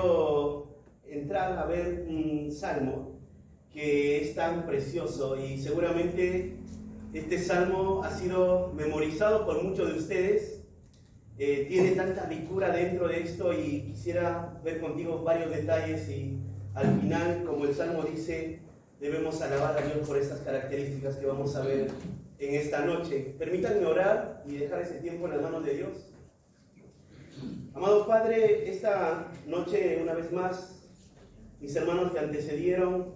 quiero entrar a ver un salmo que es tan precioso y seguramente este salmo ha sido memorizado por muchos de ustedes. Tiene tanta ricura dentro de esto y quisiera ver contigo varios detalles y al final, como el salmo dice, debemos alabar a Dios por estas características que vamos a ver en esta noche. Permítanme orar y dejar ese tiempo en las manos de Dios. Amado Padre, esta noche una vez más, mis hermanos que antecedieron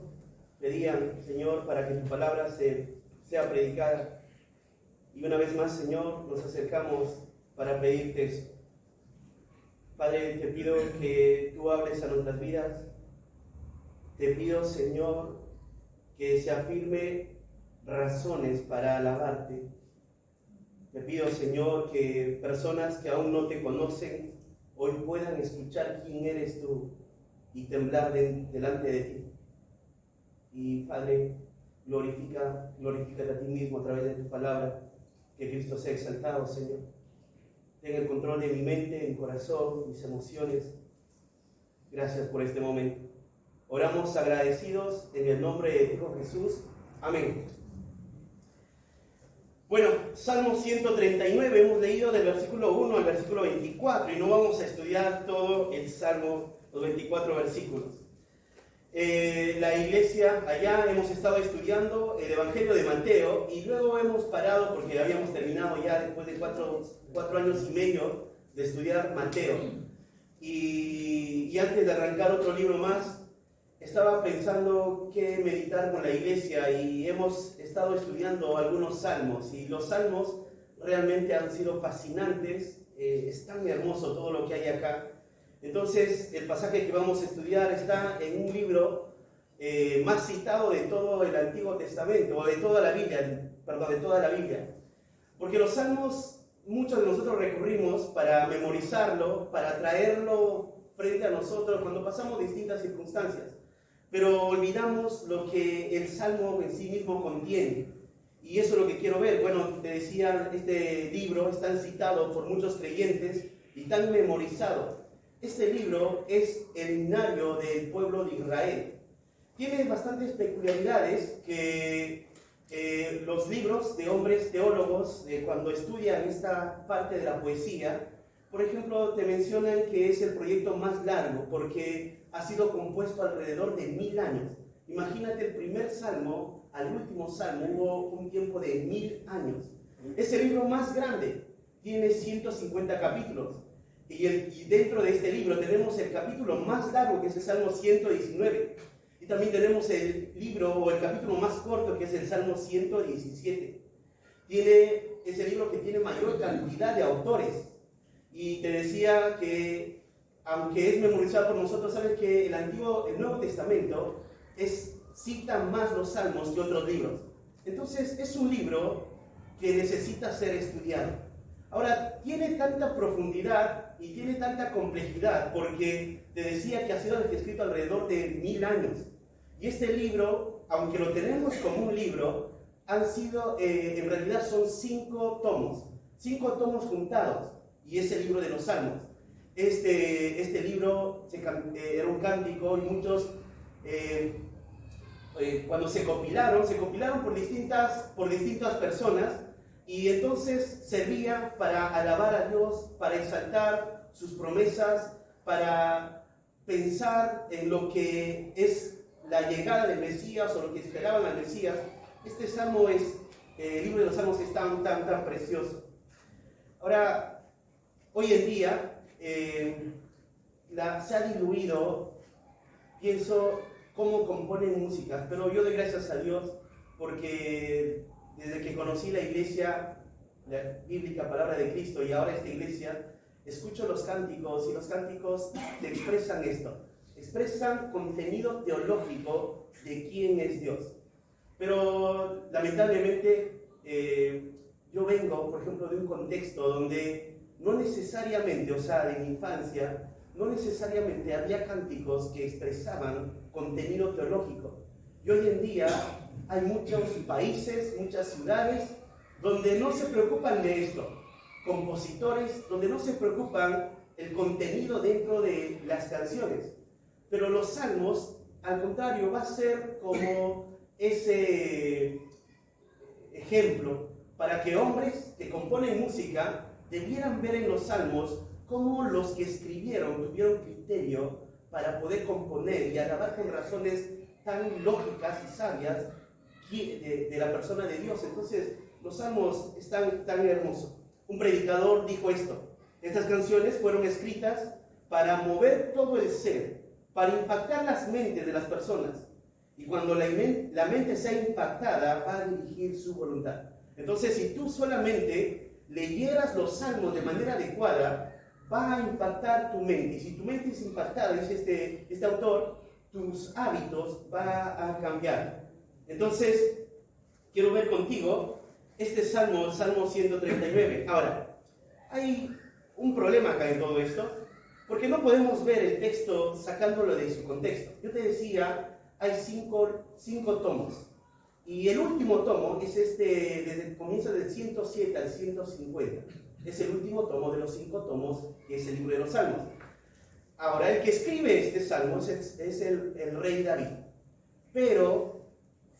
pedían, Señor, para que tu palabra sea predicada. Y una vez más, Señor, nos acercamos para pedirte eso. Padre, te pido que tú hables a nuestras vidas. Te pido, Señor, que se afirme razones para alabarte. Te pido, Señor, que personas que aún no te conocen hoy puedan escuchar quién eres tú y temblar delante de ti. Y Padre, glorifícate a ti mismo a través de tu palabra. Que Cristo sea exaltado, Señor. Ten el control de mi mente, mi corazón, mis emociones. Gracias por este momento. Oramos agradecidos en el nombre de Hijo Jesús. Amén. Bueno, Salmo 139, hemos leído del versículo 1 al versículo 24 y no vamos a estudiar todo el Salmo, los 24 versículos. La iglesia, allá hemos estado estudiando el Evangelio de Mateo y luego hemos parado porque habíamos terminado ya después de cuatro años y medio de estudiar Mateo. Y antes de arrancar otro libro más, estaba pensando qué meditar con la iglesia y hemos estado estudiando algunos salmos y los salmos realmente han sido fascinantes. Es tan hermoso todo lo que hay acá. Entonces, el pasaje que vamos a estudiar está en un libro más citado de todo el Antiguo Testamento, o de toda la Biblia. Porque los salmos, muchos de nosotros recurrimos para memorizarlo, para traerlo frente a nosotros cuando pasamos distintas circunstancias. Pero olvidamos lo que el salmo en sí mismo contiene. Y eso es lo que quiero ver. Bueno, te decía, este libro es tan citado por muchos creyentes y tan memorizado. Este libro es el himnario del pueblo de Israel. Tiene bastantes peculiaridades que los libros de hombres teólogos, cuando estudian esta parte de la poesía, por ejemplo, te mencionan que es el proyecto más largo porque ha sido compuesto alrededor de 1000 años. Imagínate, el primer salmo al último salmo hubo un tiempo de 1000 años. Es el libro más grande, tiene 150 capítulos. Y dentro de este libro tenemos el capítulo más largo, que es el Salmo 119. Y también tenemos el libro o el capítulo más corto, que es el Salmo 117. Es el libro que tiene mayor cantidad de autores. Y te decía que, aunque es memorizado por nosotros, sabes que el Nuevo Testamento cita más los salmos que otros libros. Entonces, es un libro que necesita ser estudiado. Ahora, tiene tanta profundidad y tiene tanta complejidad porque te decía que ha sido escrito alrededor de 1000 años. Y este libro, aunque lo tenemos como un libro, en realidad son 5 tomos juntados. Y es el libro de los Salmos. Este libro era un cántico y muchos, cuando se compilaron por distintas personas. Y entonces servía para alabar a Dios, para exaltar sus promesas, para pensar en lo que es la llegada del Mesías o lo que esperaban al Mesías. Este salmo el libro de los Salmos es tan precioso. Ahora, hoy en día se ha diluido, pienso, cómo componen músicas, pero yo doy gracias a Dios porque desde que conocí la iglesia, la bíblica palabra de Cristo, y ahora esta iglesia, escucho los cánticos y los cánticos te expresan esto. Expresan contenido teológico de quién es Dios. Pero lamentablemente yo vengo, por ejemplo, de un contexto donde no necesariamente, de mi infancia, no necesariamente había cánticos que expresaban contenido teológico. Y hoy en día hay muchos países, muchas ciudades donde no se preocupan de esto, compositores donde no se preocupan el contenido dentro de las canciones. Pero los salmos, al contrario, va a ser como ese ejemplo para que hombres que componen música debieran ver en los salmos cómo los que escribieron tuvieron criterio para poder componer y alabar con razones tan lógicas y sabias de la persona de Dios. Entonces, los salmos están tan hermosos. Un predicador dijo esto: estas canciones fueron escritas para mover todo el ser, para impactar las mentes de las personas. Y cuando la mente sea impactada, va a dirigir su voluntad. Entonces, si tú solamente leyeras los salmos de manera adecuada, va a impactar tu mente. Y si tu mente es impactada, dice este autor, tus hábitos van a cambiar. Entonces, quiero ver contigo este salmo, el Salmo 139. Ahora, hay un problema acá en todo esto, porque no podemos ver el texto sacándolo de su contexto. Yo te decía, hay cinco tomos. Y el último tomo es desde el comienzo del 107 al 150. Es el último tomo de los 5 tomos, que es el libro de los Salmos. Ahora, el que escribe este salmo es el rey David. Pero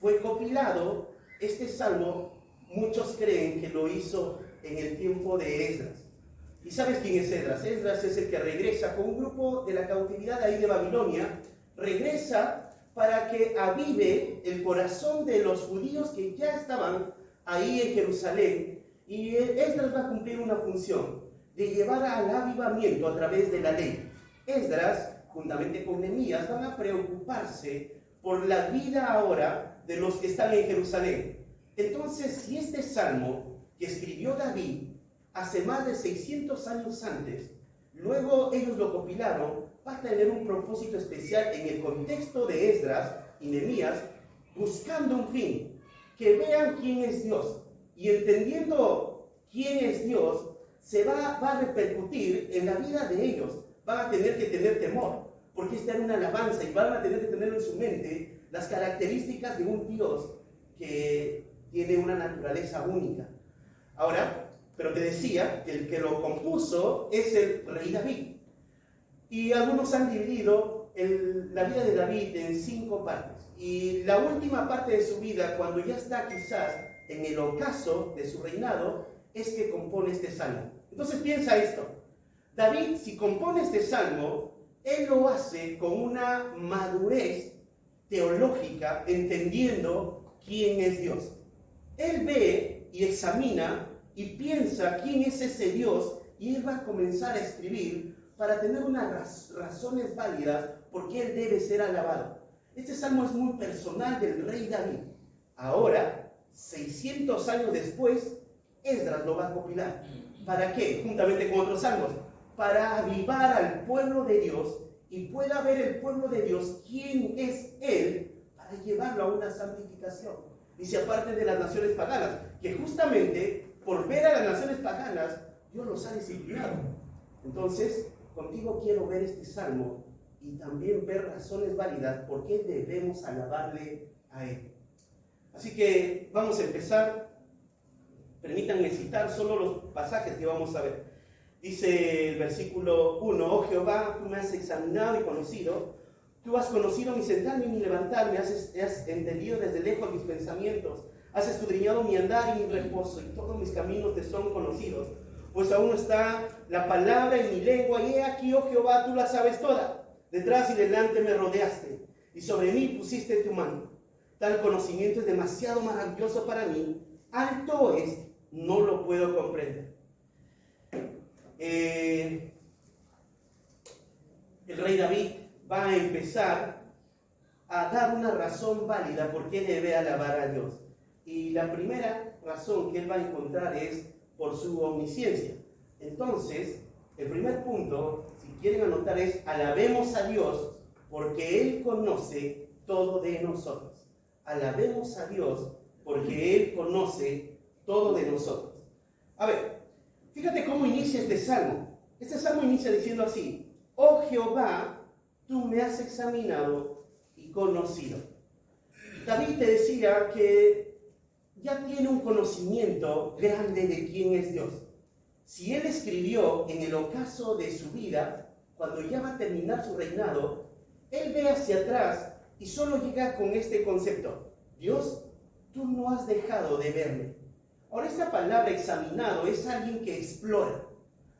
fue compilado, este salmo, muchos creen que lo hizo en el tiempo de Esdras. ¿Y sabes quién es Esdras? Esdras es el que regresa con un grupo de la cautividad ahí de Babilonia, regresa para que avive el corazón de los judíos que ya estaban ahí en Jerusalén. Y Esdras va a cumplir una función de llevar al avivamiento a través de la ley. Esdras, juntamente con Nehemías, van a preocuparse por la vida ahora de los que están en Jerusalén. Entonces, si este salmo que escribió David hace más de 600 años antes, luego ellos lo compilaron, va a tener un propósito especial en el contexto de Esdras y Nehemías, buscando un fin, que vean quién es Dios. Y entendiendo quién es Dios, se va a repercutir en la vida de ellos. Van a tener que tener temor, porque esta era una alabanza, y van a tener que tener en su mente las características de un Dios que tiene una naturaleza única. Ahora, pero te decía que el que lo compuso es el rey David. Y algunos han dividido la vida de David en 5 partes. Y la última parte de su vida, cuando ya está quizás en el ocaso de su reinado, es que compone este salmo. Entonces piensa esto: David, si compone este salmo, él lo hace con una madurez teológica, entendiendo quién es Dios. Él ve y examina y piensa quién es ese Dios, y él va a comenzar a escribir para tener unas razones válidas por qué él debe ser alabado. Este salmo es muy personal del rey David. Ahora, 600 años después, Esdras lo va a compilar. ¿Para qué? Juntamente con otros salmos. Para avivar al pueblo de Dios y pueda ver el pueblo de Dios quién es Él, para llevarlo a una santificación. Dice, aparte de las naciones paganas, que justamente por ver a las naciones paganas, Dios los ha disciplinado. Entonces, contigo quiero ver este salmo y también ver razones válidas por qué debemos alabarle a Él. Así que vamos a empezar. Permítanme citar solo los pasajes que vamos a ver. Dice el versículo 1: Oh Jehová, tú me has examinado y conocido, tú has conocido mi sentarme y mi levantarme, has entendido desde lejos mis pensamientos, has escudriñado mi andar y mi reposo, y todos mis caminos te son conocidos. Pues aún no está la palabra en mi lengua, y he aquí, oh Jehová, tú la sabes toda. Detrás y delante me rodeaste, y sobre mí pusiste tu mano. Tal conocimiento es demasiado maravilloso para mí, alto es, no lo puedo comprender. El rey David va a empezar a dar una razón válida por qué debe alabar a Dios. Y la primera razón que él va a encontrar es por su omnisciencia. Entonces, el primer punto, si quieren anotar, es: alabemos a Dios porque Él conoce todo de nosotros. Alabemos a Dios porque Él conoce todo de nosotros. A ver, fíjate cómo inicia este salmo. Este salmo inicia diciendo así: Oh Jehová, tú me has examinado y conocido. David te decía que ya tiene un conocimiento grande de quién es Dios. Si él escribió en el ocaso de su vida, cuando ya va a terminar su reinado, Él ve hacia atrás y solo llega con este concepto: Dios, tú no has dejado de verme. Ahora, esta palabra examinado es alguien que explora,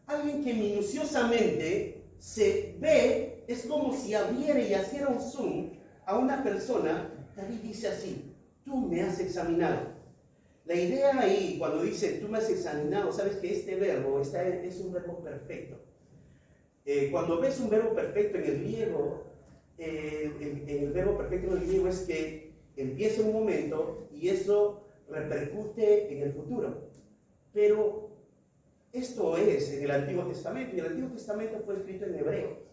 alguien que minuciosamente se ve. Es como si abriera y hiciera un zoom a una persona. David dice así: tú me has examinado. La idea ahí, cuando dice tú me has examinado, sabes que este verbo es un verbo perfecto. Cuando ves un verbo perfecto en el griego, el verbo perfecto en el griego es que empieza un momento y eso repercute en el futuro. Pero esto es en el Antiguo Testamento, y el Antiguo Testamento fue escrito en hebreo.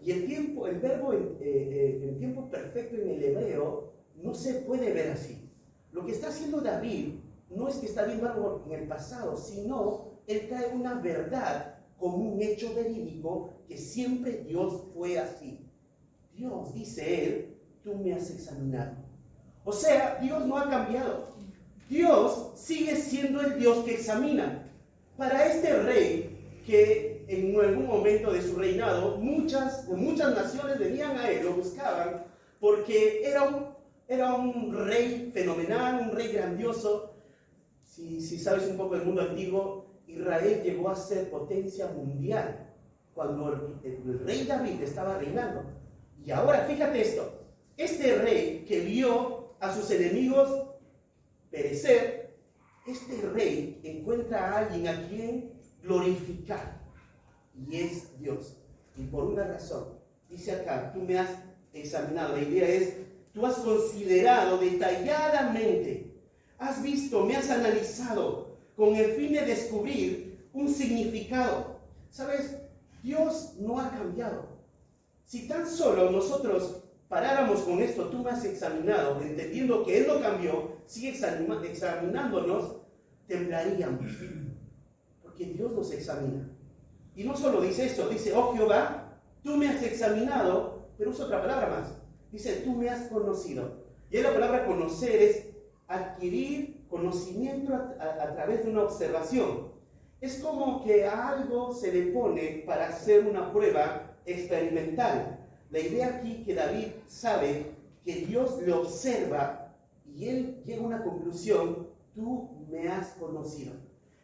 Y el verbo en tiempo perfecto en el hebreo no se puede ver así. Lo que está haciendo David no es que está viendo algo en el pasado, sino él trae una verdad como un hecho verídico, que siempre Dios fue así. Dios, dice él, tú me has examinado. O sea, Dios no ha cambiado. Dios sigue siendo el Dios que examina. Para este rey, que en algún momento de su reinado, muchas naciones venían a él, lo buscaban, porque era un rey fenomenal, un rey grandioso. Si sabes un poco del mundo antiguo, Israel llegó a ser potencia mundial cuando el rey David estaba reinando. Y ahora, fíjate esto: este rey que vio a sus enemigos perecer, este rey encuentra a alguien a quien glorificar, y es Dios. Y por una razón, dice acá: tú me has examinado. La idea es: tú has considerado detalladamente, has visto, me has analizado, con el fin de descubrir un significado. ¿Sabes? Dios no ha cambiado. Si tan solo nosotros paráramos con esto, tú me has examinado, entendiendo que Él no cambió, sigue examinándonos, temblaríamos. Porque Dios nos examina. Y no solo dice esto, dice: oh Jehová, tú me has examinado, pero usa otra palabra más. Dice: tú me has conocido. Y la palabra conocer es adquirir conocimiento a través de una observación. Es como que a algo se le pone para hacer una prueba experimental. La idea aquí que David sabe que Dios le observa y él llega a una conclusión: tú me has conocido.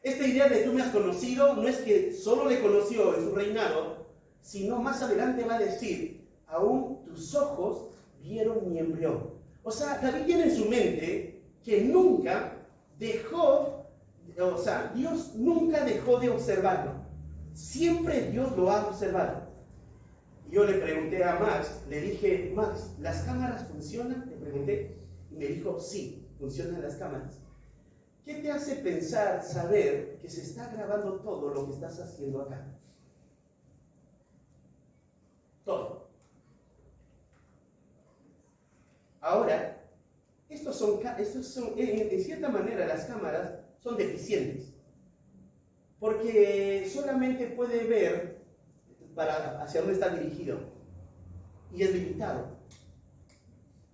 Esta idea de tú me has conocido no es que solo le conoció en su reinado, sino más adelante va a decir: aún tus ojos vieron mi embrión. O sea, David tiene en su mente que nunca dejó, Dios nunca dejó de observarlo. Siempre Dios lo ha observado. Yo le pregunté a Max, le dije: Max, ¿las cámaras funcionan? Le pregunté, y me dijo: sí, funcionan las cámaras. ¿Qué te hace pensar, saber que se está grabando todo lo que estás haciendo acá? Todo. Ahora, estos son en cierta manera, las cámaras son deficientes, porque solamente puede ver hacia dónde está dirigido, y es limitado.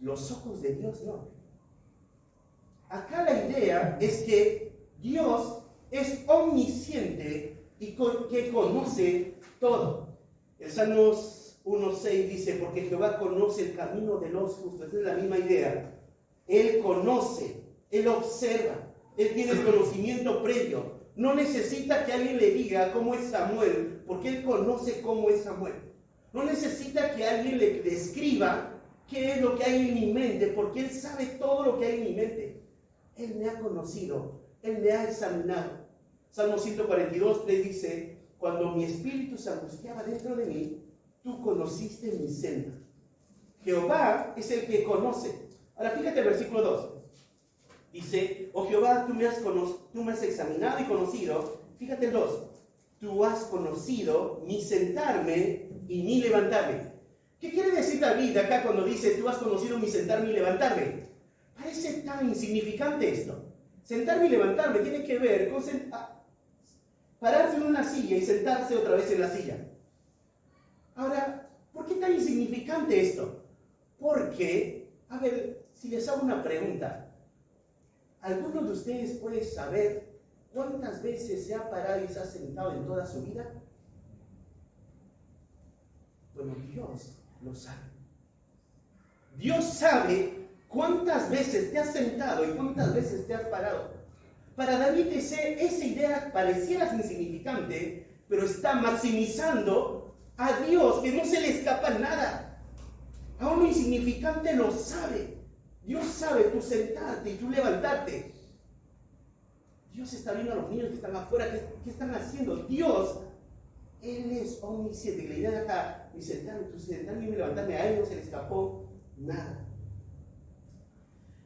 Los ojos de Dios no. Acá la idea es que Dios es omnisciente y que conoce todo. El Salmos 1:6 dice: porque Jehová conoce el camino de los justos. Esa es la misma idea. Él conoce, Él observa, Él tiene el conocimiento previo. No necesita que alguien le diga cómo es Samuel, porque Él conoce cómo es Samuel. No necesita que alguien le describa qué es lo que hay en mi mente, porque Él sabe todo lo que hay en mi mente. Él me ha conocido, Él me ha examinado. Salmo 142:3 dice: cuando mi espíritu se angustiaba dentro de mí, tú conociste mi senda. Jehová es el que conoce. Ahora fíjate el versículo 2. Dice: oh Jehová, tú me has examinado y conocido. Fíjate el 2. Tú has conocido mi sentarme y mi levantarme. ¿Qué quiere decir David acá cuando dice: tú has conocido mi sentarme y levantarme? Parece tan insignificante esto. Sentarme y levantarme tiene que ver con pararse en una silla y sentarse otra vez en la silla. Ahora, ¿por qué tan insignificante esto? Porque, a ver, si les hago una pregunta, ¿alguno de ustedes puede saber cuántas veces se ha parado y se ha sentado en toda su vida? Bueno, Dios lo sabe. Dios sabe cuántas veces te has sentado y cuántas veces te has parado. Para David esa idea pareciera insignificante, pero está maximizando a Dios, que no se le escapa nada. Aún lo insignificante lo sabe. Dios sabe tú sentarte y tú levantarte. Dios está viendo a los niños que están afuera, ¿qué están haciendo? Dios, Él es omnisciente. Y la idea de acá, mi sentarme y levantarme, a Él no se le escapó nada.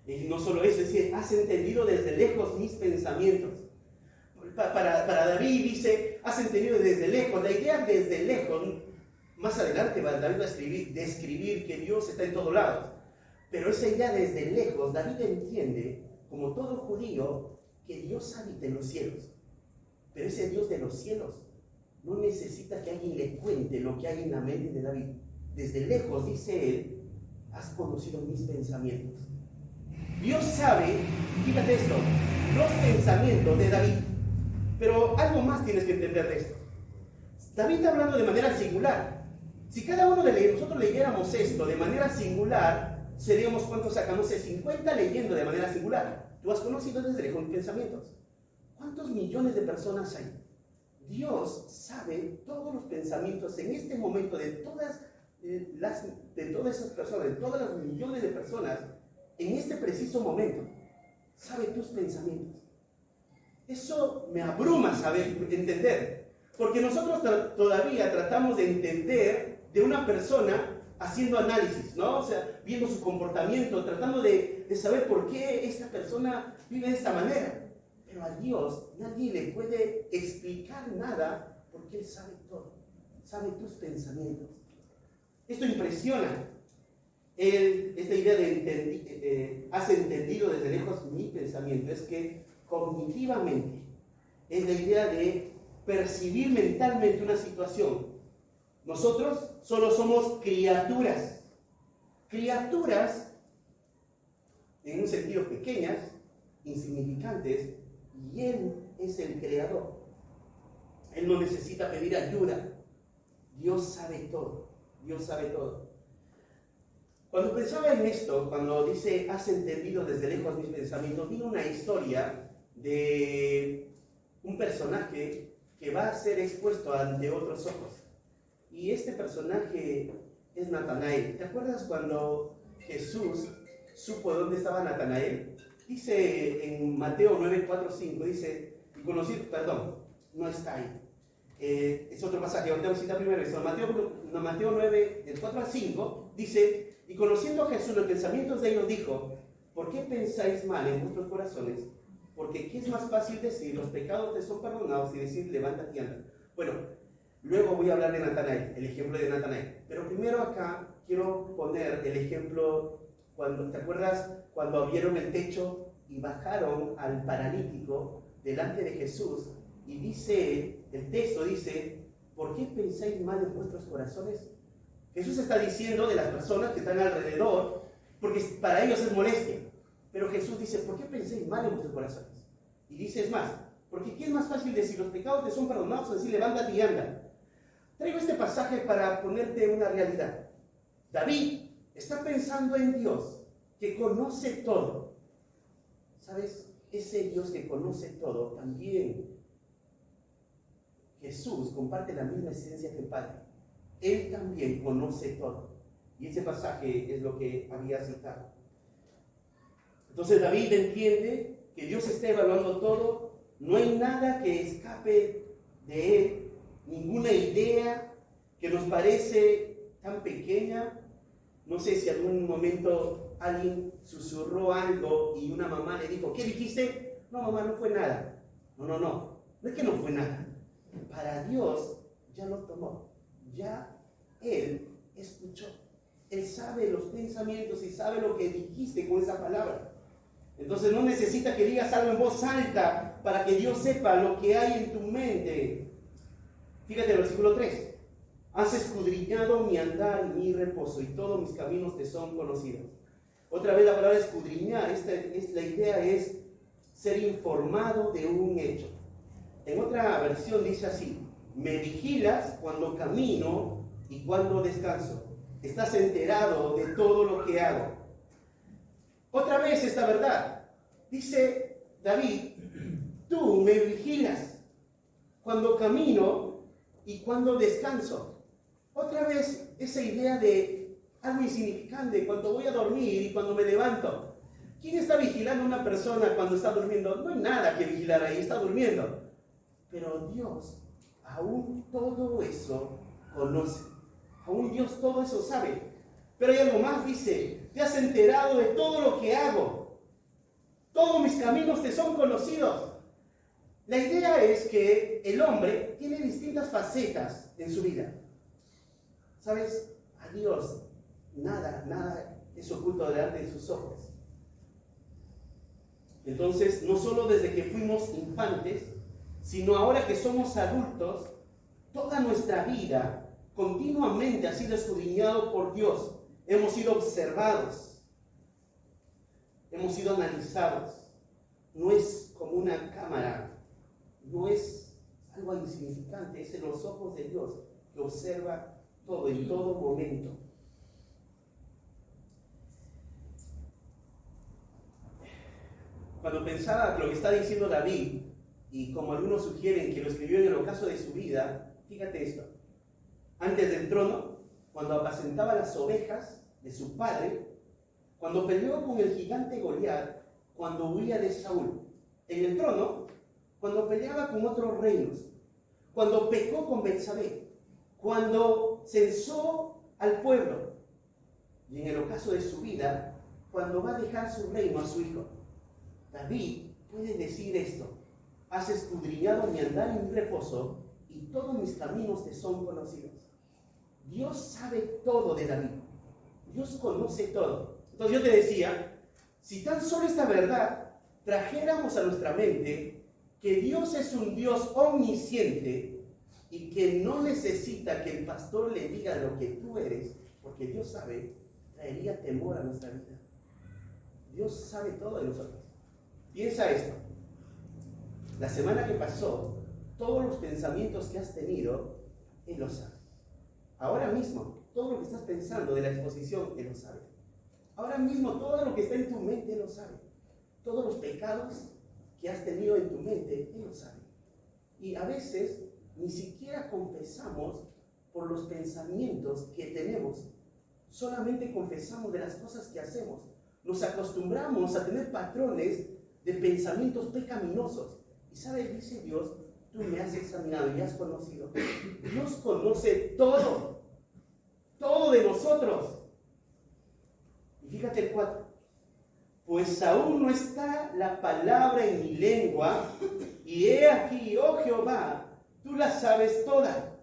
Y no solo eso, es decir, has entendido desde lejos mis pensamientos. Para David dice, has entendido desde lejos. La idea desde lejos, más adelante David va a describir que Dios está en todos lados. Pero esa idea desde lejos, David entiende, como todo judío, que Dios habita en los cielos. Pero ese Dios de los cielos no necesita que alguien le cuente lo que hay en la mente de David. Desde lejos, dice él, has conocido mis pensamientos. Dios sabe, fíjate esto, los pensamientos de David. Pero algo más tienes que entender de esto. David está hablando de manera singular. Si cada uno de nosotros leyéramos esto de manera singular, seríamos, ¿cuántos sacamos? 50 leyendo de manera singular. Tú has conocido desde lejos mis pensamientos. ¿Cuántos millones de personas hay? Dios sabe todos los pensamientos en este momento de todas esas personas, de todas las millones de personas, en este preciso momento. Sabe tus pensamientos. Eso me abruma entender. Porque nosotros todavía tratamos de entender de una persona haciendo análisis, ¿no? O sea, viendo su comportamiento, tratando de saber por qué esta persona vive de esta manera. Pero a Dios nadie le puede explicar nada porque Él sabe todo. Sabe tus pensamientos. Esto impresiona. Esta idea de has entendido desde lejos mi pensamiento, es que cognitivamente es la idea de percibir mentalmente una situación. Nosotros solo somos criaturas. Criaturas, en un sentido pequeñas, insignificantes, y Él es el creador. Él no necesita pedir ayuda. Dios sabe todo. Dios sabe todo. Cuando pensaba en esto, cuando dice, has entendido desde lejos mis pensamientos, vino una historia de un personaje que va a ser expuesto ante otros ojos. Y este personaje es Natanael. ¿Te acuerdas cuando Jesús supo dónde estaba Natanael? Dice en Mateo 9, 4, 5, dice, y conocí, perdón, no está ahí. Es otro pasaje, ahorita voy a citar primero eso. Mateo 9, del 4 al 5, dice, y conociendo a Jesús los pensamientos de ellos, dijo, ¿por qué pensáis mal en vuestros corazones? Porque ¿qué es más fácil decir, los pecados te son perdonados, y decir, levántate y anda? Bueno, luego voy a hablar de Natanael, el ejemplo de Natanael. Pero primero acá quiero poner el ejemplo, ¿te acuerdas cuando abrieron el techo y bajaron al paralítico delante de Jesús? Y dice, el texto dice, ¿por qué pensáis mal en vuestros corazones? Jesús está diciendo de las personas que están alrededor, porque para ellos es molestia. Pero Jesús dice, ¿por qué pensáis mal en vuestros corazones? Y dice, es más, porque ¿qué es más fácil decir, los pecados te son perdonados, o decir, levántate y anda? Traigo este pasaje para ponerte una realidad. David está pensando en Dios, que conoce todo. ¿Sabes? Ese Dios que conoce todo, también Jesús comparte la misma esencia que el Padre. Él también conoce todo. Y ese pasaje es lo que había citado. Entonces David entiende que Dios está evaluando todo. No hay nada que escape de Él. Ninguna idea que nos parece tan pequeña. No sé si en algún momento alguien susurró algo y una mamá le dijo, ¿qué dijiste? No, mamá, no fue nada. No. No es que no fue nada. Para Dios ya lo tomó. Ya Él escuchó. Él sabe los pensamientos y sabe lo que dijiste con esa palabra. Entonces no necesita que digas algo en voz alta para que Dios sepa lo que hay en tu mente. Fíjate el versículo 3. Has escudriñado mi andar y mi reposo, y todos mis caminos te son conocidos. Otra vez la palabra escudriñar, la idea es ser informado de un hecho. En otra versión dice así, me vigilas cuando camino y cuando descanso, estás enterado de todo lo que hago. Otra vez esta verdad. Dice David, tú me vigilas cuando camino y cuando descanso. Otra vez esa idea de algo insignificante, cuando voy a dormir y cuando me levanto. ¿Quién está vigilando a una persona cuando está durmiendo? No hay nada que vigilar ahí, está durmiendo. Pero Dios aún todo eso conoce. Aún Dios todo eso sabe. Pero hay algo más, dice, te has enterado de todo lo que hago. Todos mis caminos te son conocidos. La idea es que el hombre tiene distintas facetas en su vida. ¿Sabes? A Dios nada es oculto delante de sus ojos. Entonces, no solo desde que fuimos infantes, sino ahora que somos adultos, toda nuestra vida continuamente ha sido escudriñado por Dios. Hemos sido observados, hemos sido analizados. No es como una cámara, no es algo insignificante, es en los ojos de Dios que observa todo en todo momento. Cuando pensaba lo que está diciendo David, y como algunos sugieren que lo escribió en el ocaso de su vida, fíjate esto. Antes del trono, cuando apacentaba las ovejas de su padre, cuando peleó con el gigante Goliat, cuando huía de Saúl. En el trono, cuando peleaba con otros reinos, cuando pecó con Betsabé, cuando censó al pueblo, y en el ocaso de su vida, cuando va a dejar su reino a su hijo. David puede decir esto: has escudriñado mi andar y mi reposo, y todos mis caminos te son conocidos. Dios sabe todo de David. Dios conoce todo. Entonces yo te decía, si tan solo esta verdad trajéramos a nuestra mente que Dios es un Dios omnisciente y que no necesita que el pastor le diga lo que tú eres, porque Dios sabe, traería temor a nuestra vida. Dios sabe todo de nosotros. Piensa esto. La semana que pasó, todos los pensamientos que has tenido, Él lo sabe. Ahora mismo, todo lo que estás pensando de la exposición, Él lo sabe. Ahora mismo, todo lo que está en tu mente, Él lo sabe. Todos los pecados que has tenido en tu mente, Él lo sabe. Y a veces, ni siquiera confesamos por los pensamientos que tenemos. Solamente confesamos de las cosas que hacemos. Nos acostumbramos a tener patrones de pensamientos pecaminosos. Y ¿sabes? Dice Dios, tú me has examinado y has conocido. Dios conoce todo, todo de nosotros. Y fíjate el 4. Pues aún no está la palabra en mi lengua, y he aquí, oh Jehová, tú la sabes toda.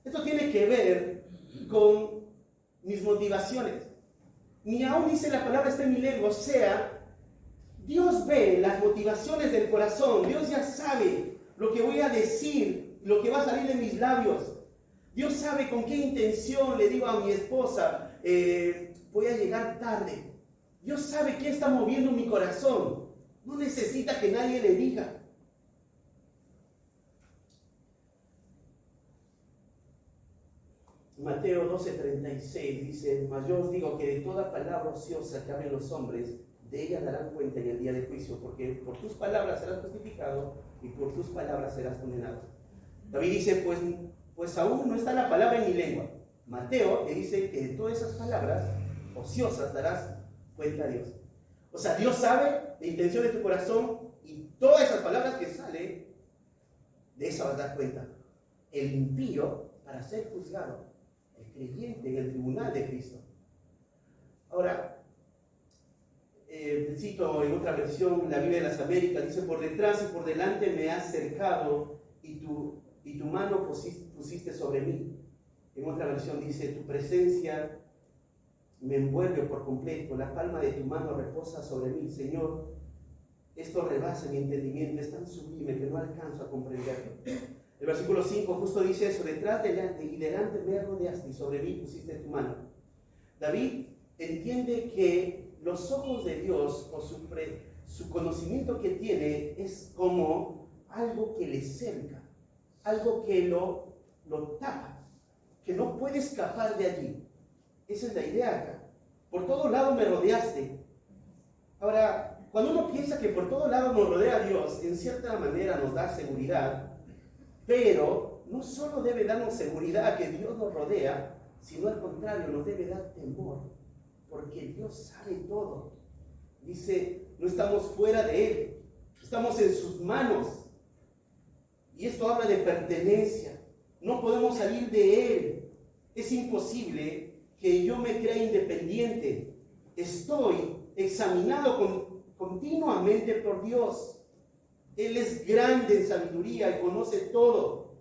Esto tiene que ver con mis motivaciones. Ni aún dice la palabra está en mi lengua, o sea, Dios ve las motivaciones del corazón. Dios ya sabe lo que voy a decir, lo que va a salir de mis labios. Dios sabe con qué intención le digo a mi esposa, voy a llegar tarde. Dios sabe qué está moviendo mi corazón. No necesita que nadie le diga. Mateo 12:36 dice, mas yo os digo que de toda palabra ociosa que hablen los hombres, de ellas darán cuenta en el día de juicio, porque por tus palabras serás justificado y por tus palabras serás condenado. David dice, pues aún no está la palabra en mi lengua. Mateo le dice que de todas esas palabras ociosas darás cuenta a Dios. O sea, Dios sabe la intención de tu corazón y todas esas palabras que salen, de eso vas a dar cuenta. El impío para ser juzgado, el creyente en el tribunal de Cristo. Ahora, cito en otra versión, la Biblia de las Américas, dice, por detrás y por delante me has cercado y tu mano pusiste sobre mí. En otra versión dice, tu presencia me envuelve por completo, la palma de tu mano reposa sobre mí. Señor, esto rebasa mi entendimiento, es tan sublime que no alcanzo a comprenderlo. El versículo 5 justo dice eso, detrás, delante y delante me rodeaste y sobre mí pusiste tu mano. David entiende que los ojos de Dios o su conocimiento que tiene es como algo que le cerca, algo que lo tapa, que no puede escapar de allí. Esa es la idea acá. Por todo lado me rodeaste. Ahora, cuando uno piensa que por todo lado nos rodea Dios, en cierta manera nos da seguridad, pero no solo debe darnos seguridad que Dios nos rodea, sino al contrario, nos debe dar temor, porque Dios sabe todo. Dice, no estamos fuera de Él, estamos en sus manos. Y esto habla de pertenencia. No podemos salir de Él. Es imposible que yo me crea independiente. Estoy examinado continuamente por Dios. Él es grande en sabiduría y conoce todo.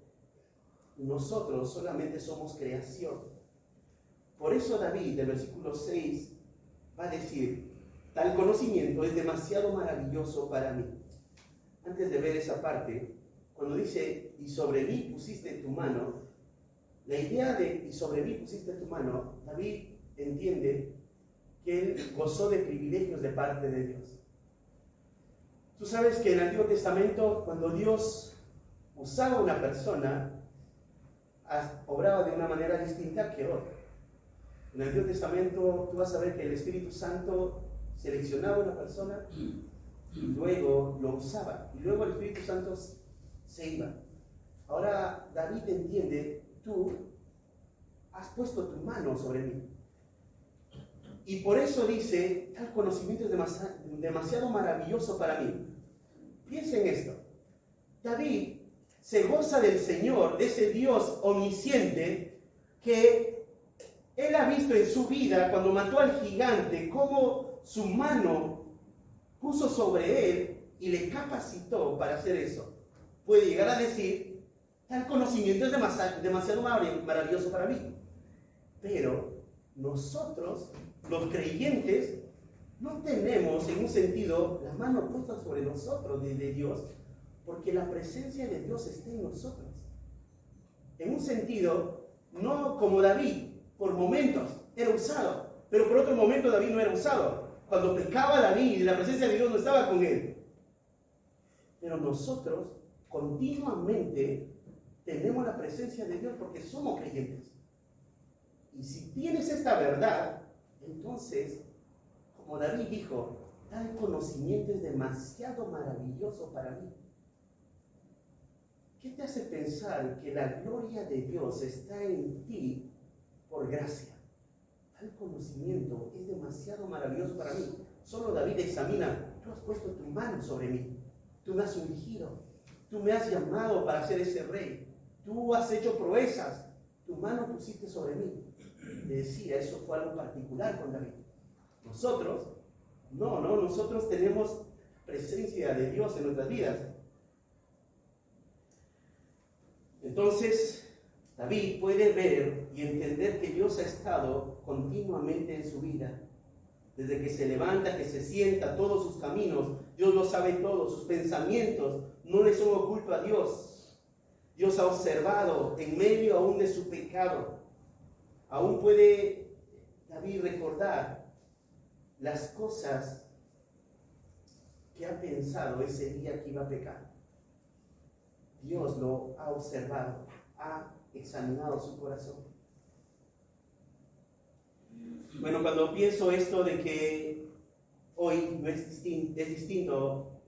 Nosotros solamente somos creación. Por eso David, del versículo 6, va a decir, tal conocimiento es demasiado maravilloso para mí. Antes de ver esa parte, cuando dice, y sobre mí pusiste tu mano, la idea de, y sobre mí pusiste tu mano, David entiende que él gozó de privilegios de parte de Dios. Tú sabes que en el Antiguo Testamento, cuando Dios usaba a una persona, obraba de una manera distinta que otra. En el Antiguo Testamento tú vas a ver que el Espíritu Santo seleccionaba a una persona y luego lo usaba. Y luego el Espíritu Santo se iba. Ahora David entiende, tú has puesto tu mano sobre mí. Y por eso dice, tal conocimiento es demasiado maravilloso para mí. Piensa en esto. David se goza del Señor, de ese Dios omnisciente, que él ha visto en su vida cuando mató al gigante, cómo su mano puso sobre él y le capacitó para hacer eso. Puede llegar a decir, tal conocimiento es demasiado maravilloso para mí. Pero nosotros, los creyentes, no tenemos en un sentido la mano puesta sobre nosotros de Dios, porque la presencia de Dios está en nosotros. En un sentido, no como David, por momentos era usado, pero por otro momento David no era usado. Cuando pecaba David, la presencia de Dios no estaba con él. Pero nosotros continuamente tenemos la presencia de Dios porque somos creyentes. Y si tienes esta verdad, entonces, como David dijo, tal conocimiento es demasiado maravilloso para mí. ¿Qué te hace pensar que la gloria de Dios está en ti por gracia? Tal conocimiento es demasiado maravilloso para mí. Solo David examina, tú has puesto tu mano sobre mí, tú me has ungido, tú me has llamado para ser ese rey, tú has hecho proezas, tu mano pusiste sobre mí. Le decía, eso fue algo particular con David. Nosotros, nosotros tenemos presencia de Dios en nuestras vidas. Entonces, David puede ver y entender que Dios ha estado continuamente en su vida. Desde que se levanta, que se sienta, todos sus caminos, Dios lo sabe todo, sus pensamientos no le son ocultos a Dios. Dios ha observado en medio aún de su pecado. Aún puede David recordar las cosas que ha pensado ese día que iba a pecar. Dios lo ha observado, ha examinado su corazón. Bueno, cuando pienso esto de que hoy no es distinto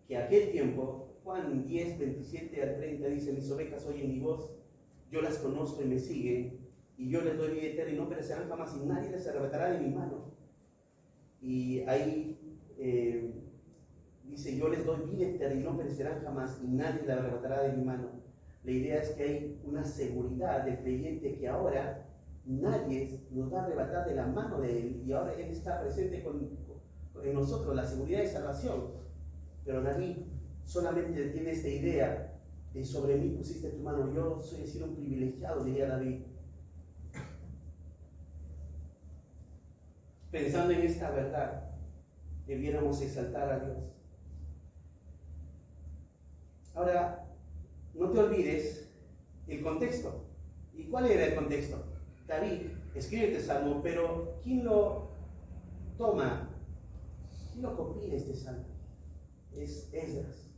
que aquel tiempo, Juan 10, 27 al 30 dice, mis ovejas oyen mi voz, yo las conozco y me siguen, y yo les doy vida eterna y no perecerán jamás, y nadie les arrebatará de mi mano. Y ahí dice, yo les doy vida eterna y no perecerán jamás, y nadie les arrebatará de mi mano. La idea es que hay una seguridad del creyente que ahora nadie nos va a arrebatar de la mano de Él, y ahora Él está presente en nosotros, la seguridad de salvación. Pero David solamente tiene esta idea de sobre mí pusiste tu mano, yo soy decir un privilegiado, diría David. Pensando en esta verdad, debiéramos exaltar a Dios. Ahora, no te olvides el contexto. ¿Y cuál era el contexto? David escribe este salmo, pero ¿quién lo toma? ¿Quién lo copia este salmo? Es Esdras.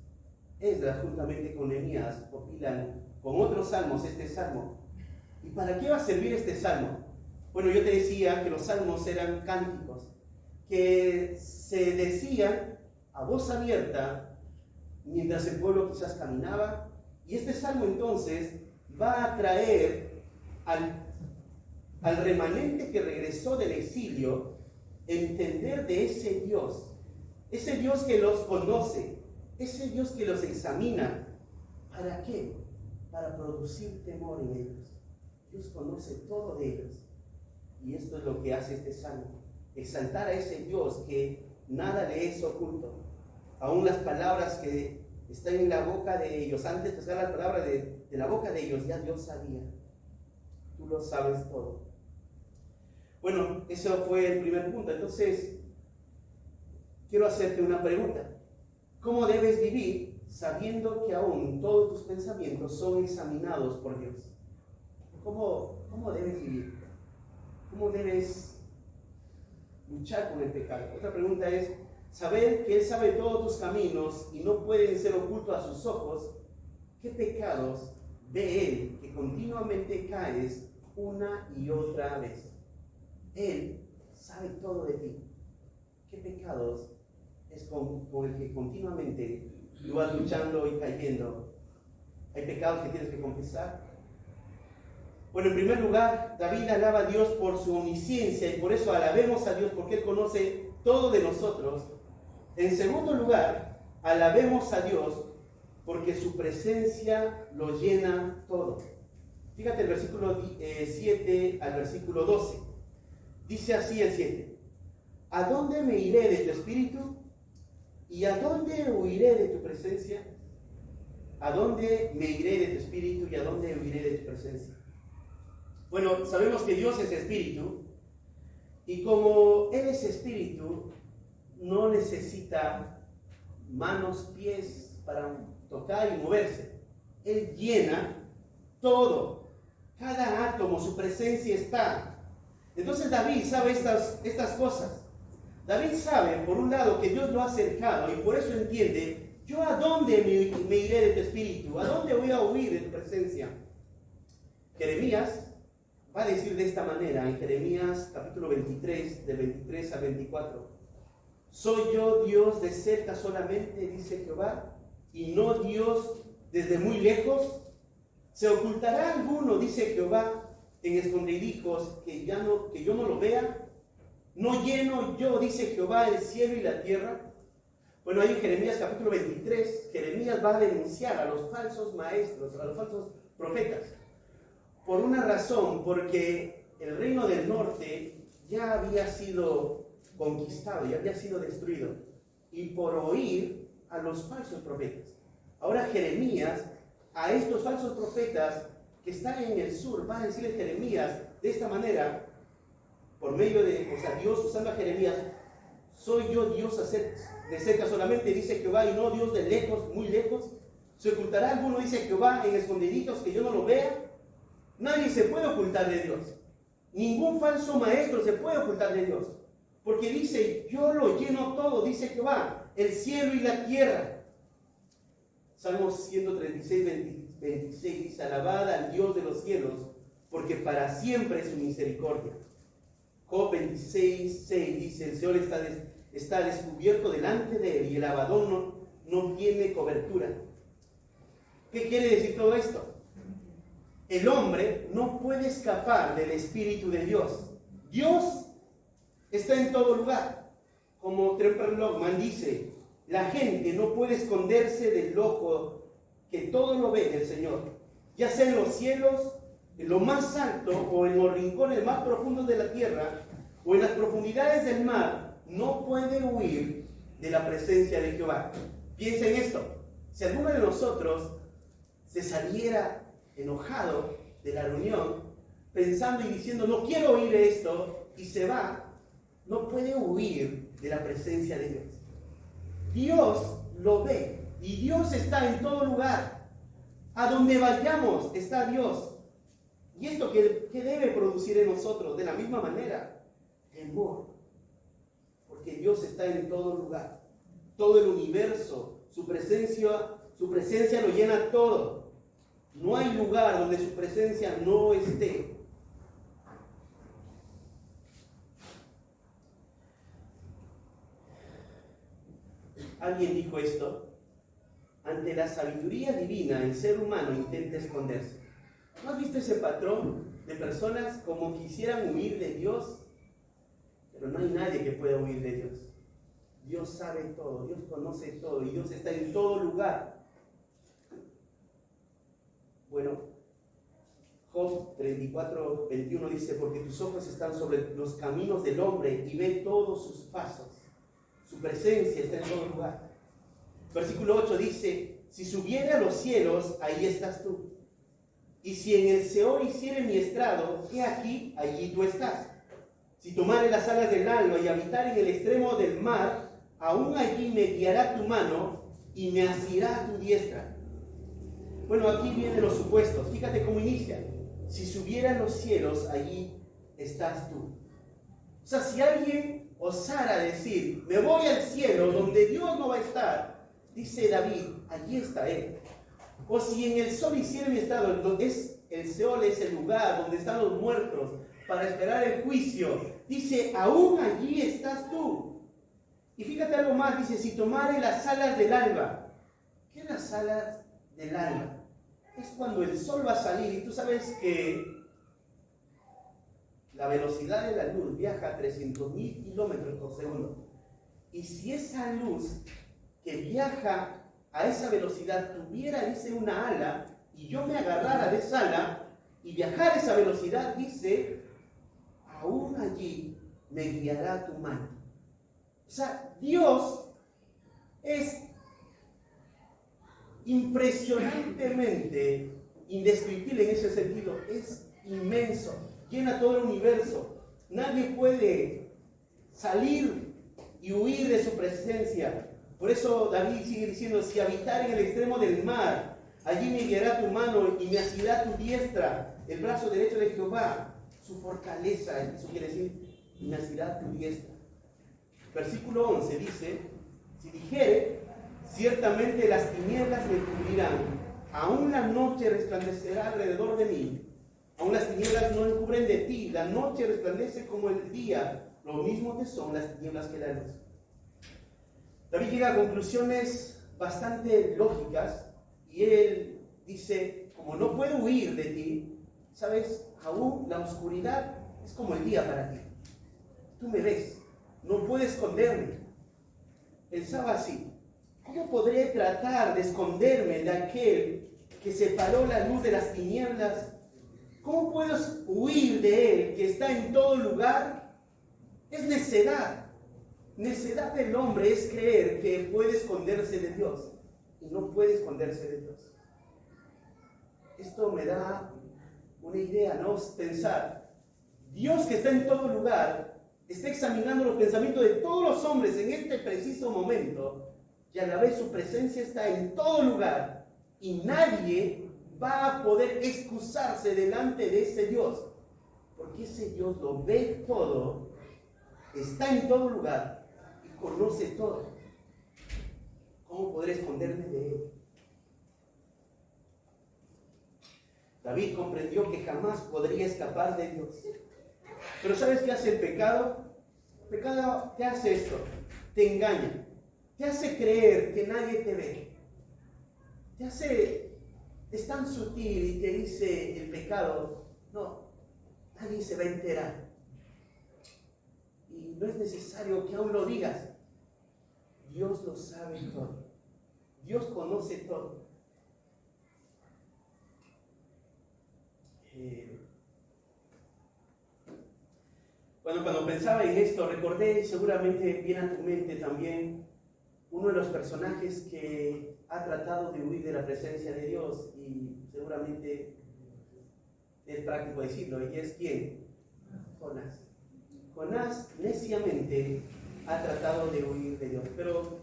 Esdras juntamente con Nehemías copilan con otros salmos este salmo. ¿Y para qué va a servir este salmo? Bueno, yo te decía que los salmos eran cánticos que se decían a voz abierta mientras el pueblo quizás caminaba. Y este salmo entonces va a traer al remanente que regresó del exilio entender de ese Dios que los conoce, ese Dios que los examina. ¿Para qué? Para producir temor en ellos. Dios conoce todo de ellos. Y esto es lo que hace este salmo. Exaltar a ese Dios que nada le es oculto. Aún las palabras que están en la boca de ellos, antes de sacar las palabras de la boca de ellos, ya Dios sabía. Tú lo sabes todo. Bueno, eso fue el primer punto. Entonces, quiero hacerte una pregunta. ¿Cómo debes vivir sabiendo que aún todos tus pensamientos son examinados por Dios? ¿Cómo debes vivir? ¿Cómo debes luchar con el pecado? Otra pregunta es, saber que Él sabe todos tus caminos y no pueden ser ocultos a sus ojos. ¿Qué pecados ve Él que continuamente caes una y otra vez? Él sabe todo de ti. ¿Qué pecados es con el que continuamente tú vas luchando y cayendo? ¿Hay pecados que tienes que confesar? Bueno, en primer lugar, David alaba a Dios por su omnisciencia y por eso alabemos a Dios porque Él conoce todo de nosotros. En segundo lugar, alabemos a Dios porque su presencia lo llena todo. Fíjate el versículo 7 al versículo 12. Dice así el 7. ¿A dónde me iré de tu espíritu? ¿Y a dónde huiré de tu presencia? ¿A dónde me iré de tu espíritu y a dónde huiré de tu presencia? Bueno, sabemos que Dios es espíritu y como Él es espíritu, no necesita manos, pies para tocar y moverse. Él llena todo, cada átomo, su presencia está. Entonces David sabe estas cosas. David sabe, por un lado, que Dios lo ha acercado y por eso entiende, yo a dónde me iré de tu espíritu, a dónde voy a huir de tu presencia. Jeremías va a decir de esta manera, en Jeremías capítulo 23, del 23 al 24. ¿Soy yo Dios de cerca solamente, dice Jehová, y no Dios desde muy lejos? ¿Se ocultará alguno, dice Jehová, en escondrijos que yo no lo vea? ¿No lleno yo, dice Jehová, el cielo y la tierra? Bueno, ahí en Jeremías capítulo 23, Jeremías va a denunciar a los falsos maestros, a los falsos profetas. Por una razón, porque el reino del norte ya había sido conquistado, ya había sido destruido, y por oír a los falsos profetas. Ahora Jeremías, a estos falsos profetas que están en el sur, va a decirle Jeremías de esta manera, por medio de, Dios usando a Jeremías, ¿soy yo Dios de cerca solamente, dice Jehová, y no Dios de lejos, muy lejos? ¿Se ocultará alguno, dice Jehová, en escondiditos que yo no lo vea? Nadie se puede ocultar de Dios. Ningún falso maestro se puede ocultar de Dios. Porque dice, yo lo lleno todo, dice Jehová, el cielo y la tierra. Salmos 136, 26 dice, alabad al Dios de los cielos, porque para siempre es su misericordia. Job 26, 6 dice, el Señor está descubierto delante de él y el abandono no tiene cobertura. ¿Qué quiere decir todo esto? El hombre no puede escapar del Espíritu de Dios. Dios está en todo lugar. Como Tremper Longman dice, la gente no puede esconderse del ojo que todo lo ve del Señor. Ya sea en los cielos, en lo más alto, o en los rincones más profundos de la tierra, o en las profundidades del mar, no puede huir de la presencia de Jehová. Piensa en esto. Si alguno de nosotros se saliera enojado de la reunión, pensando y diciendo, no quiero oír esto, y se va, no puede huir de la presencia de Dios. Dios lo ve, y Dios está en todo lugar. A donde vayamos está Dios. ¿Y esto qué debe producir en nosotros? De la misma manera, temor. Porque Dios está en todo lugar. Todo el universo, su presencia lo llena todo. No hay lugar donde su presencia no esté. Alguien dijo esto: ante la sabiduría divina, el ser humano intenta esconderse. ¿No has visto ese patrón de personas como quisieran huir de Dios? Pero no hay nadie que pueda huir de Dios. Dios sabe todo, Dios conoce todo y Dios está en todo lugar. Bueno, Job 34:21 dice: porque tus ojos están sobre los caminos del hombre y ve todos sus pasos. Su presencia está en todo lugar. Versículo 8 dice: si subiera a los cielos, ahí estás tú. Y si en el Seol hiciere mi estrado, he aquí, allí tú estás. Si tomare las alas del alba y habitar en el extremo del mar, aún allí me guiará tu mano y me asirá tu diestra. Bueno, aquí vienen los supuestos. Fíjate cómo inicia. Si subiera a los cielos, allí estás tú. O sea, si alguien osara decir: me voy al cielo donde Dios no va a estar, dice David, allí está Él. O si en el Seol hiciera mi estrado, el Seol es el lugar donde están los muertos para esperar el juicio, dice: aún allí estás tú. Y fíjate algo más, dice: si tomare las alas del alba. ¿Qué es las alas del alba? Es cuando el sol va a salir y tú sabes que la velocidad de la luz viaja a 300.000 kilómetros por segundo. Y si esa luz que viaja a esa velocidad tuviera, dice, una ala, y yo me agarrara de esa ala y viajara a esa velocidad, dice: aún allí me guiará tu mano. O sea, Dios es impresionantemente indescriptible en ese sentido. Es inmenso, llena todo el universo. Nadie puede salir y huir de su presencia. Por eso David sigue diciendo: si habitar en el extremo del mar, allí me guiará tu mano y me asirá tu diestra. El brazo derecho de Jehová, su fortaleza. Eso quiere decir: me asirá tu diestra. Versículo 11 dice: si dijere, ciertamente las tinieblas me cubrirán, aún la noche resplandecerá alrededor de mí. Aún las tinieblas no encubren de ti, la noche resplandece como el día, lo mismo te son las tinieblas que la luz. David llega a conclusiones bastante lógicas y él dice: como no puedo huir de ti, ¿sabes? Aún la oscuridad es como el día para ti. Tú me ves, no puedo esconderme. Pensaba así: ¿cómo podré tratar de esconderme de aquel que separó la luz de las tinieblas? ¿Cómo puedo huir de él que está en todo lugar? Es necedad. Necedad del hombre es creer que puede esconderse de Dios y no puede esconderse de Dios. Esto me da una idea, ¿no? Pensar: Dios, que está en todo lugar, está examinando los pensamientos de todos los hombres en este preciso momento, y a la vez su presencia está en todo lugar, y nadie va a poder excusarse delante de ese Dios, porque ese Dios lo ve todo, está en todo lugar y conoce todo. ¿Cómo podré esconderme de él? David comprendió que jamás podría escapar de Dios. Pero ¿sabes qué hace el pecado? El pecado te hace esto: te engaña, te hace creer que nadie te ve, es tan sutil y te dice el pecado: no, nadie se va a enterar. Y no es necesario que aún lo digas. Dios lo sabe todo. Dios conoce todo. Cuando pensaba en esto, recordé, seguramente viene a tu mente también, uno de los personajes que ha tratado de huir de la presencia de Dios, y seguramente es práctico decirlo, y es ¿quién? Jonás. Jonás neciamente ha tratado de huir de Dios. Pero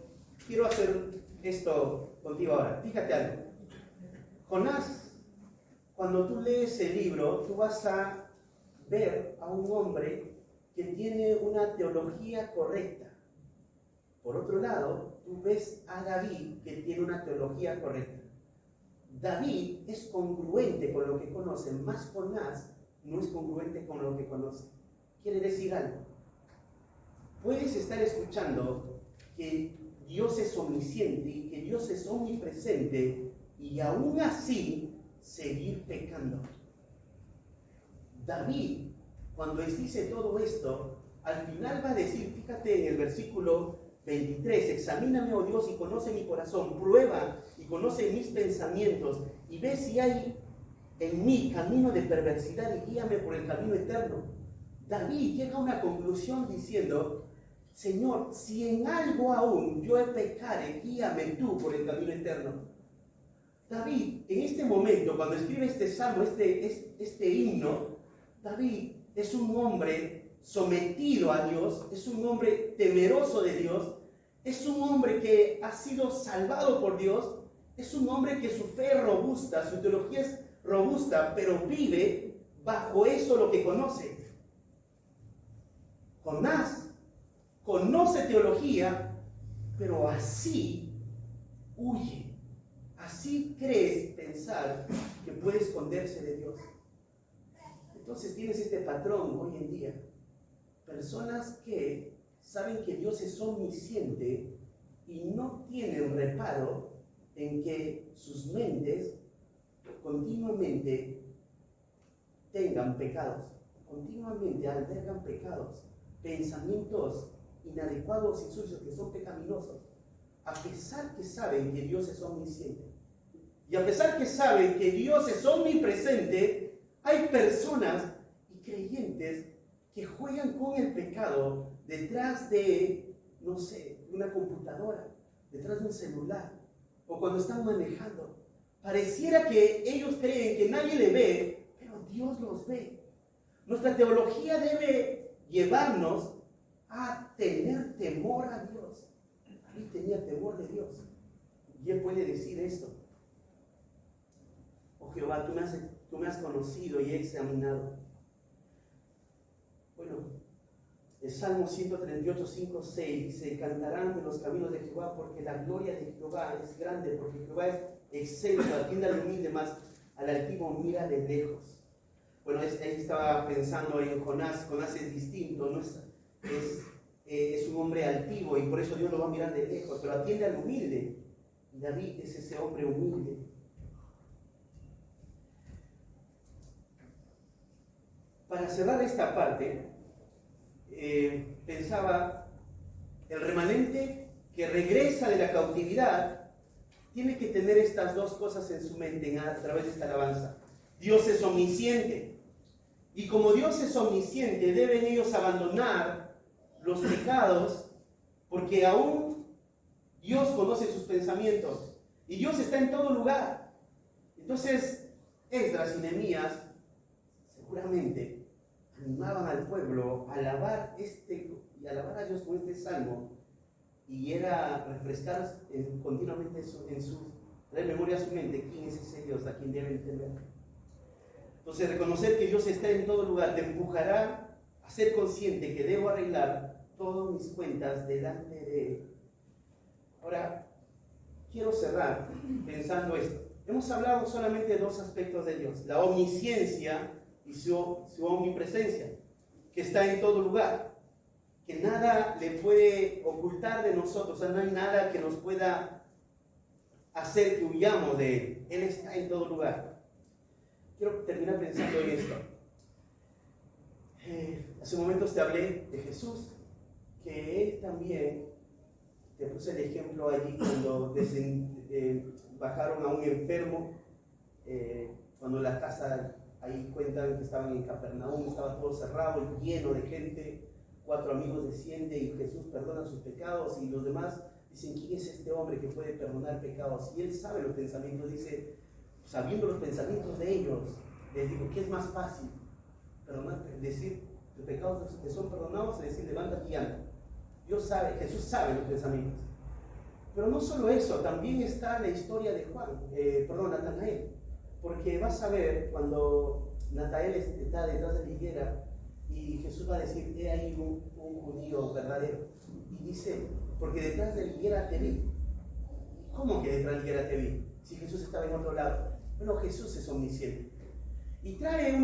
quiero hacer esto contigo ahora. Fíjate algo. Jonás, cuando tú lees el libro, tú vas a ver a un hombre que tiene una teología correcta. Por otro lado, tú ves a David, que tiene una teología correcta. David es congruente con lo que conoce, más Jonás no es congruente con lo que conoce. Quiere decir algo. Puedes estar escuchando que Dios es omnisciente y que Dios es omnipresente y aún así seguir pecando. David, cuando les dice todo esto, al final va a decir, fíjate en el versículo 23, examíname, oh Dios, y conoce mi corazón, prueba y conoce mis pensamientos, y ve si hay en mí camino de perversidad y guíame por el camino eterno. David llega a una conclusión diciendo, Señor, si en algo aún yo he pecare, guíame tú por el camino eterno. David, en este momento, cuando escribe este salmo, este himno, David es un hombre sometido a Dios, es un hombre temeroso de Dios, es un hombre que ha sido salvado por Dios, es un hombre que su fe es robusta, su teología es robusta, pero vive bajo eso lo que conoce. Jonás conoce teología, pero así huye. Así crees pensar que puede esconderse de Dios. Entonces tienes este patrón hoy en día. Personas que saben que Dios es omnisciente y no tienen reparo en que sus mentes continuamente tengan pecados, continuamente albergan pecados, pensamientos inadecuados y sucios que son pecaminosos, a pesar que saben que Dios es omnisciente. Y a pesar que saben que Dios es omnipresente, hay personas y creyentes que juegan con el pecado detrás de, no sé, una computadora, detrás de un celular, o cuando están manejando. Pareciera que ellos creen que nadie le ve, pero Dios los ve. Nuestra teología debe llevarnos a tener temor a Dios. David tenía temor de Dios. Y él puede decir esto: oh Jehová, tú me has conocido y he examinado. Bueno, el Salmo 138, 5, 6 dice: cantarán de los caminos de Jehová, porque la gloria de Jehová es grande, porque Jehová es excelso, atiende al humilde, más al altivo mira de lejos. Bueno, él estaba pensando en Jonás. Jonás es distinto, ¿no? Es un hombre altivo y por eso Dios lo va a mirar de lejos, pero atiende al humilde. Y David es ese hombre humilde. Para cerrar esta parte, pensaba, el remanente que regresa de la cautividad tiene que tener estas dos cosas en su mente a través de esta alabanza. Dios es omnisciente, y como Dios es omnisciente, deben ellos abandonar los pecados, porque aún Dios conoce sus pensamientos, y Dios está en todo lugar. Entonces, Esdras y Nehemías seguramente animaban al pueblo a alabar a Dios con este salmo, y era refrescar continuamente traer memoria a su mente quién es ese Dios a quien deben temer. Entonces, reconocer que Dios está en todo lugar te empujará a ser consciente que debo arreglar todas mis cuentas delante de Él. Ahora, quiero cerrar pensando esto. Hemos hablado solamente de dos aspectos de Dios: la omnisciencia y su omnipresencia, que está en todo lugar, que nada le puede ocultar de nosotros, o sea, no hay nada que nos pueda hacer que huyamos de Él. Él está en todo lugar. Quiero terminar pensando en esto. Hace momentos te hablé de Jesús, que Él también, te puse el ejemplo allí cuando bajaron a un enfermo, cuando la casa, ahí cuentan que estaban en Capernaum, estaba todo cerrado, lleno de gente. 4 amigos descienden y Jesús perdona sus pecados, y los demás dicen: ¿quién es este hombre que puede perdonar pecados? Y Él sabe los pensamientos. Dice, sabiendo los pensamientos de ellos, les digo, ¿qué es más fácil? Decir, tus pecados te son perdonados, o decir, levántate y anda. Jesús sabe los pensamientos. Pero no solo eso, también está la historia de Natanael. Porque vas a ver cuando Natanael está detrás de la higuera y Jesús va a decir: he ahí un judío verdadero. Y dice: porque detrás de la higuera te vi. ¿Cómo que detrás de la higuera te vi? Si Jesús estaba en otro lado. Bueno, Jesús es omnisciente. Y me trae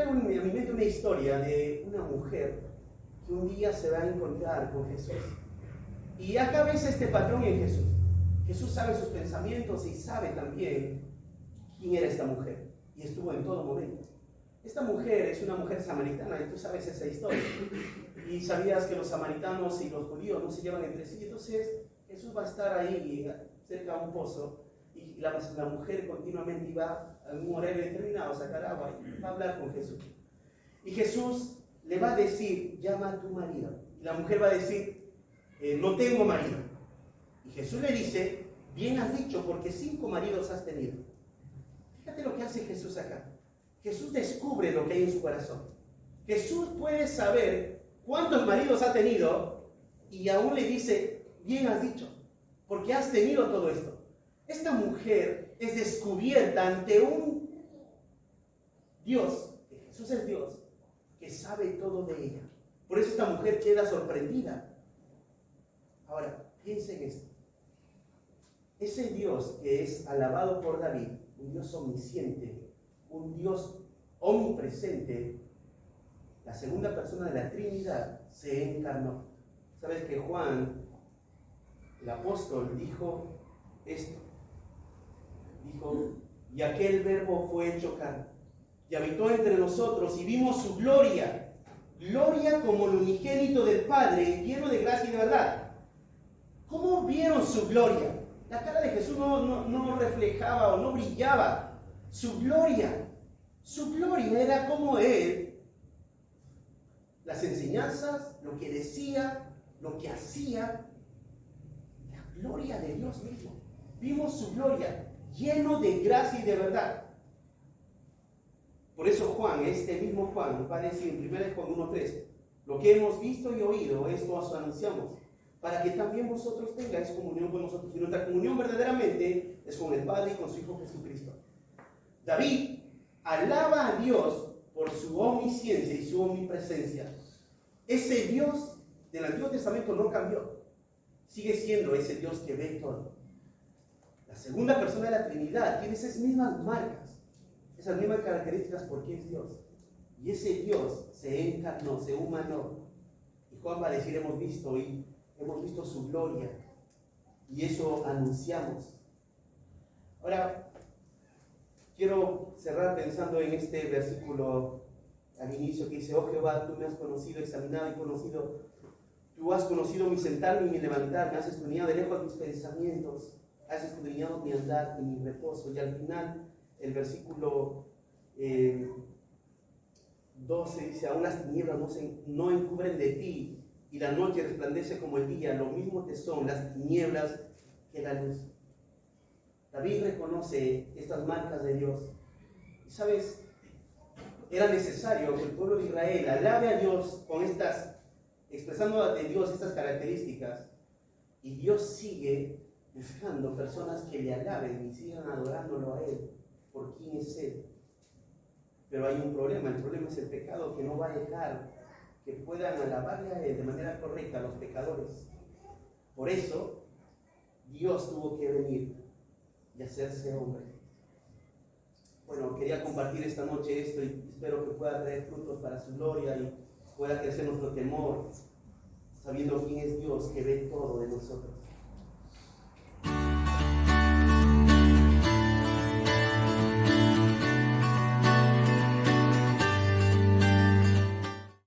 a mi mente una historia de una mujer que un día se va a encontrar con Jesús. Y acá ves este patrón en Jesús. Jesús sabe sus pensamientos y sabe también quién era esta mujer. Y estuvo en todo momento. Esta mujer es una mujer samaritana y tú sabes esa historia. Y sabías que los samaritanos y los judíos no se llevan entre sí. Entonces Jesús va a estar ahí cerca de un pozo y la mujer continuamente iba a un horario determinado a sacar agua y va a hablar con Jesús. Y Jesús le va a decir, llama a tu marido. Y la mujer va a decir, no tengo marido. Y Jesús le dice, bien has dicho, porque 5 maridos has tenido. Fíjate lo que hace Jesús acá. Jesús descubre lo que hay en su corazón. Jesús puede saber cuántos maridos ha tenido y aún le dice, bien has dicho, porque has tenido todo esto. Esta mujer es descubierta ante un Dios, que Jesús es Dios, que sabe todo de ella. Por eso esta mujer queda sorprendida. Ahora, piensa en esto. Ese Dios que es alabado por David, un Dios omnisciente, un Dios omnipresente, la segunda persona de la Trinidad, se encarnó. ¿Sabes que Juan, el apóstol, dijo esto? Dijo, y aquel verbo fue hecho carne, y habitó entre nosotros, y vimos su gloria, gloria como el unigénito del Padre, lleno de gracia y de verdad. ¿Cómo vieron su gloria? La cara de Jesús no reflejaba o no brillaba. Su gloria era como Él. Las enseñanzas, lo que decía, lo que hacía. La gloria de Dios mismo. Vimos su gloria, lleno de gracia y de verdad. Por eso Juan, este mismo Juan, va a decir en 1 Juan 1:3, lo que hemos visto y oído, esto os anunciamos, para que también vosotros tengáis comunión con nosotros. Y nuestra comunión verdaderamente es con el Padre y con su Hijo Jesucristo. David alaba a Dios por su omnisciencia y su omnipresencia. Ese Dios del Antiguo Testamento no cambió. Sigue siendo ese Dios que ve todo. La segunda persona de la Trinidad tiene esas mismas marcas, esas mismas características porque es Dios. Y ese Dios se encarnó, se humanó. Y Juan va a decir, hemos visto su gloria. Y eso anunciamos. Ahora, quiero cerrar pensando en este versículo al inicio que dice, oh Jehová, tú me has conocido, examinado y conocido. Tú has conocido mi sentarme y mi levantar, me has escudriñado de lejos mis pensamientos, has escudriñado mi andar y mi reposo. Y al final, el versículo 12 dice, aún las tinieblas no encubren de ti, y la noche resplandece como el día, lo mismo te son las tinieblas que la luz. David reconoce estas marcas de Dios. Y sabes, era necesario que el pueblo de Israel alabe a Dios con expresando de Dios estas características. Y Dios sigue buscando personas que le alaben y sigan adorándolo a Él, por quién es Él. Pero hay un problema, el problema es el pecado que no va a dejar que puedan alabarle a Él de manera correcta a los pecadores. Por eso, Dios tuvo que venir y hacerse hombre. Bueno, quería compartir esta noche esto y espero que pueda traer frutos para su gloria y pueda crecer nuestro temor, sabiendo quién es Dios que ve todo de nosotros.